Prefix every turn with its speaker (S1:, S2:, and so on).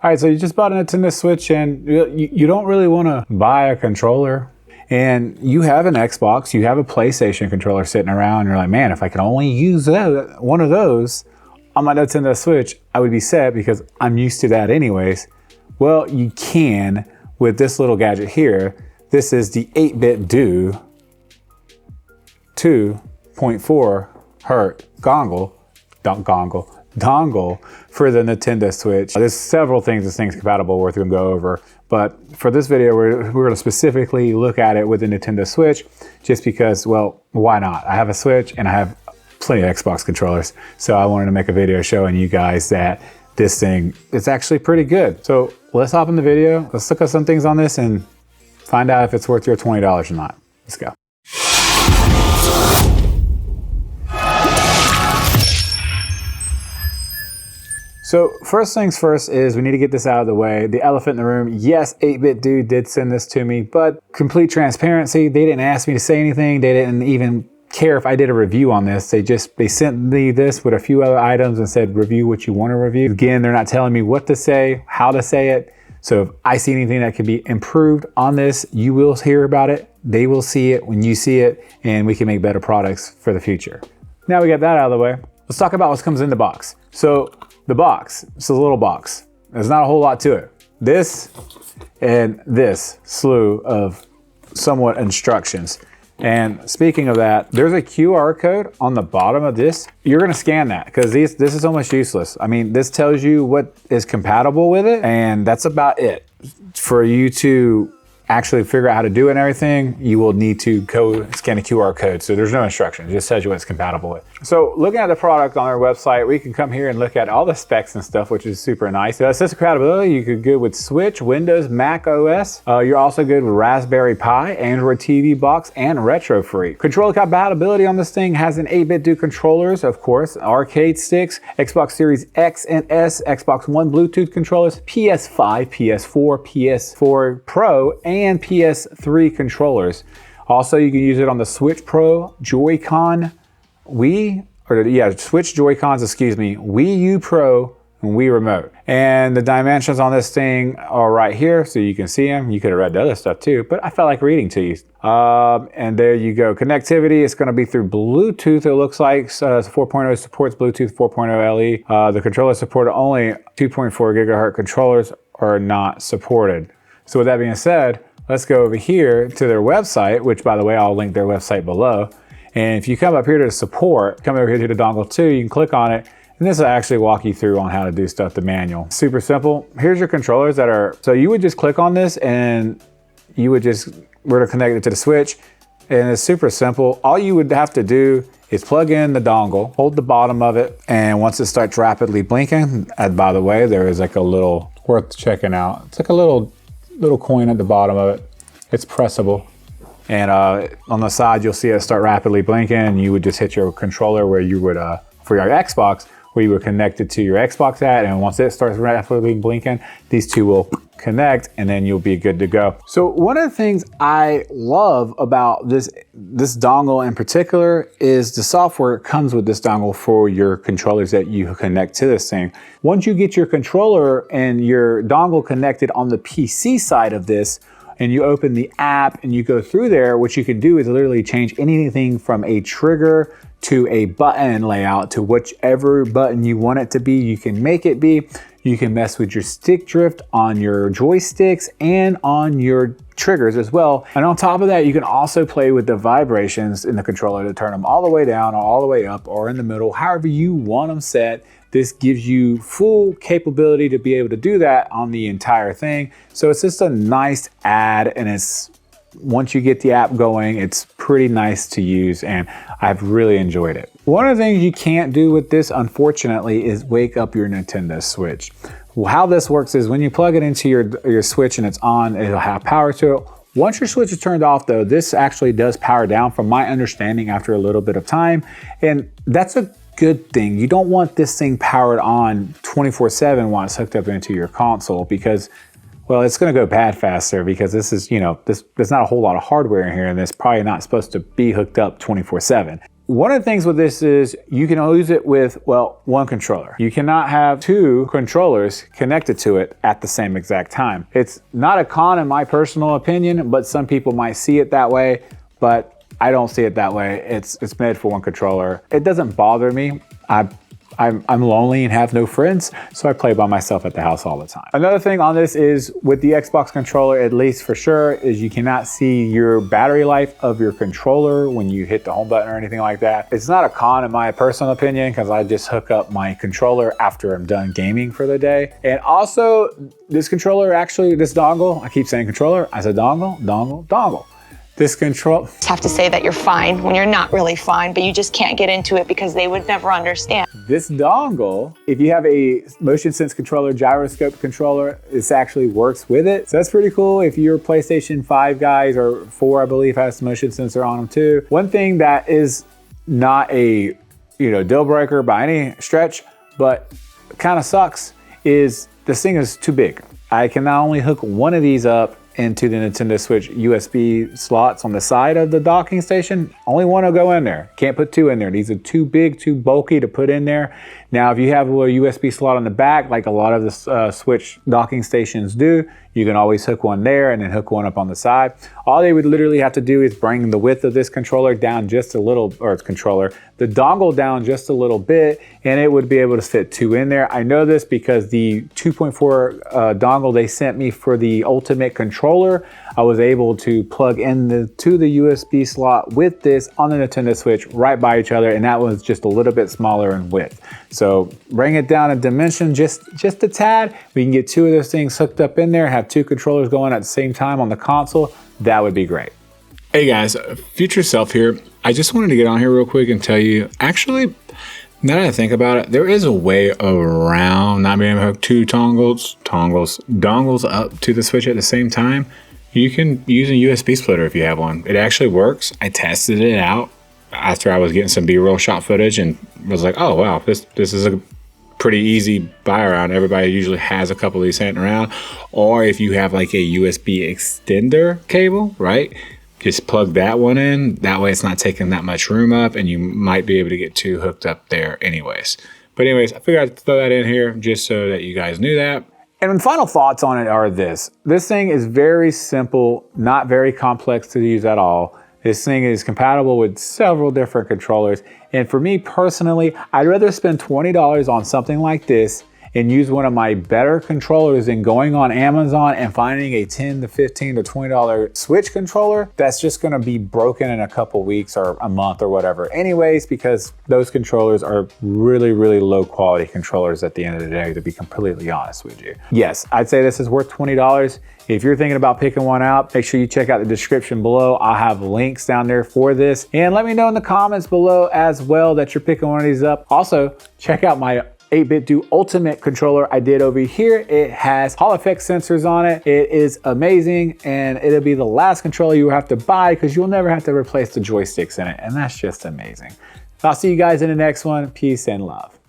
S1: All right, so you just bought a Nintendo Switch and you don't really want to buy a controller. And you have an Xbox, you have a PlayStation controller sitting around, and you're like, man, if I can only use one of those on my Nintendo Switch, I would be set because I'm used to that anyways. Well, you can with this little gadget here. This is the 8-bit Do 2.4 Hz dongle for the Nintendo Switch. There's several things this thing's compatible with we can go over, but for this video we're going to specifically look at it with the Nintendo Switch just because, well, why not? I have a Switch and I have plenty of Xbox controllers, so I wanted to make a video showing you guys that this thing is actually pretty good. So let's hop in the video, let's look at some things on this and find out if it's worth your $20 or not. Let's go. So first things first is we need to get this out of the way. The elephant in the room, yes, 8-bit Dude did send this to me, but complete transparency, they didn't ask me to say anything. They didn't even care if I did a review on this. They sent me this with a few other items and said, review what you want to review. Again, they're not telling me what to say, how to say it. So if I see anything that can be improved on this, you will hear about it. They will see it when you see it, and we can make better products for the future. Now we got that out of the way, let's talk about what comes in the box. So the box, it's a little box. There's not a whole lot to it. This and this slew of somewhat instructions. And speaking of that, there's a QR code on the bottom of this. You're gonna scan that because this is almost useless. I mean, this tells you what is compatible with it, and that's about it. For you to actually figure out how to do it and everything, you will need to go scan a QR code. So there's no instructions, it just tells you what it's compatible with. So looking at the product on our website, we can come here and look at all the specs and stuff, which is super nice. So it says compatibility, you could go with Switch, Windows, Mac OS. You're also good with Raspberry Pi, Android TV box, and retro free. Controller compatibility on this thing has an 8-bit Do controllers, of course, arcade sticks, Xbox Series X and S, Xbox One Bluetooth controllers, PS5, PS4, PS4 Pro, and PS3 controllers. Also, you can use it on the Switch Pro, Joy-Con, Switch Joy-Cons, Wii U Pro, and Wii Remote. And the dimensions on this thing are right here, so you can see them. You could have read the other stuff too, but I felt like reading to you. And there you go. Connectivity, it's gonna be through Bluetooth, it looks like. 4.0 supports Bluetooth 4.0 LE. The controller supported only 2.4 gigahertz controllers are not supported. So with that being said, let's go over here to their website, which by the way, I'll link their website below. And if you come up here to support, come over here to the dongle 2, you can click on it, and this will actually walk you through on how to do stuff, the manual. Super simple. Here's your controllers that are, so you would just click on this and you would just, we're to connect it to the Switch, and it's super simple. All you would have to do is plug in the dongle, hold the bottom of it, and once it starts rapidly blinking, and by the way, there is like a little, worth checking out. It's like a little coin at the bottom of it. It's pressable. And on the side, you'll see it start rapidly blinking, and you would just hit your controller where you would, for your Xbox, where you would connect it to your Xbox at, and once it starts rapidly blinking, these two will connect, and then you'll be good to go. So one of the things I love about this dongle in particular is the software comes with this dongle for your controllers that you connect to this thing. Once you get your controller and your dongle connected on the PC side of this, and you open the app and you go through there, what you can do is literally change anything from a trigger to a button layout to whichever button you want it to be, you can make it be. You can mess with your stick drift on your joysticks and on your triggers as well. And on top of that, you can also play with the vibrations in the controller to turn them all the way down or all the way up or in the middle, however you want them set. This gives you full capability to be able to do that on the entire thing. So it's just a nice add, and it's, once you get the app going, it's pretty nice to use, and I've really enjoyed it. One of the things you can't do with this, unfortunately, is wake up your Nintendo Switch. How this works is when you plug it into your Switch and it's on, it'll have power to it. Once your Switch is turned off though, this actually does power down from my understanding after a little bit of time, and that's a good thing. You don't want this thing powered on 24/7 while it's hooked up into your console, because, well, it's going to go bad faster, because this is, there's not a whole lot of hardware in here, and it's probably not supposed to be hooked up 24/7. one of the things with this is you can use it with, well, one controller. You cannot have two controllers connected to it at the same exact time. It's not a con in my personal opinion, but some people might see it that way, but I don't see it that way. It's made for one controller. It doesn't bother me. I'm lonely and have no friends, so I play by myself at the house all the time. Another thing on this is with the Xbox controller, at least for sure, is you cannot see your battery life of your controller when you hit the home button or anything like that. It's not a con in my personal opinion, because I just hook up my controller after I'm done gaming for the day. And also this controller, actually this dongle, I keep saying controller, I said dongle, dongle. This control.
S2: Have to say that you're fine when you're not really fine, but you just can't get into it because they would never understand.
S1: This dongle, if you have a motion sense controller, gyroscope controller, this actually works with it. So that's pretty cool. If you're PlayStation 5 guys, or 4, I believe, has motion sensor on them too. One thing that is not a deal breaker by any stretch, but kind of sucks, is this thing is too big. I can not only hook one of these up into the Nintendo Switch USB slots on the side of the docking station. Only one will go in there. Can't put two in there. These are too big, too bulky to put in there. Now, if you have a USB slot on the back, like a lot of the Switch docking stations do, you can always hook one there and then hook one up on the side. All they would literally have to do is bring the width of this controller down just a little, or the dongle down just a little bit, and it would be able to fit two in there. I know this because the 2.4 dongle they sent me for the Ultimate controller, I was able to plug in to the USB slot with this on the Nintendo Switch right by each other, and that was just a little bit smaller in width. So bring it down in dimension just a tad. We can get two of those things hooked up in there, have two controllers going at the same time on the console. That would be great.
S3: Hey guys, future self here. I just wanted to get on here real quick and tell you, actually, now that I think about it, there is a way around not being able to hook two dongles up to the Switch at the same time. You can use a USB splitter if you have one. It actually works. I tested it out after I was getting some B-roll shot footage and was like, oh wow, this is a pretty easy buy around. Everybody usually has a couple of these hanging around. Or if you have like a USB extender cable, right? Just plug that one in. That way it's not taking that much room up, and you might be able to get two hooked up there anyways. But anyways, I figured I'd throw that in here just so that you guys knew that.
S1: And final thoughts on it are this. This thing is very simple, not very complex to use at all. This thing is compatible with several different controllers. And for me personally, I'd rather spend $20 on something like this and use one of my better controllers than going on Amazon and finding a $10 to $15 to $20 Switch controller that's just gonna be broken in a couple weeks or a month or whatever anyways, because those controllers are really, really low quality controllers at the end of the day, to be completely honest with you. Yes, I'd say this is worth $20. If you're thinking about picking one out, make sure you check out the description below. I'll have links down there for this. And let me know in the comments below as well that you're picking one of these up. Also, check out my 8BitDo Ultimate controller I did over here. It has Hall effect sensors on it. It is amazing, and it'll be the last controller you have to buy because you'll never have to replace the joysticks in it, and that's just amazing. So I'll see you guys in the next one. Peace and love.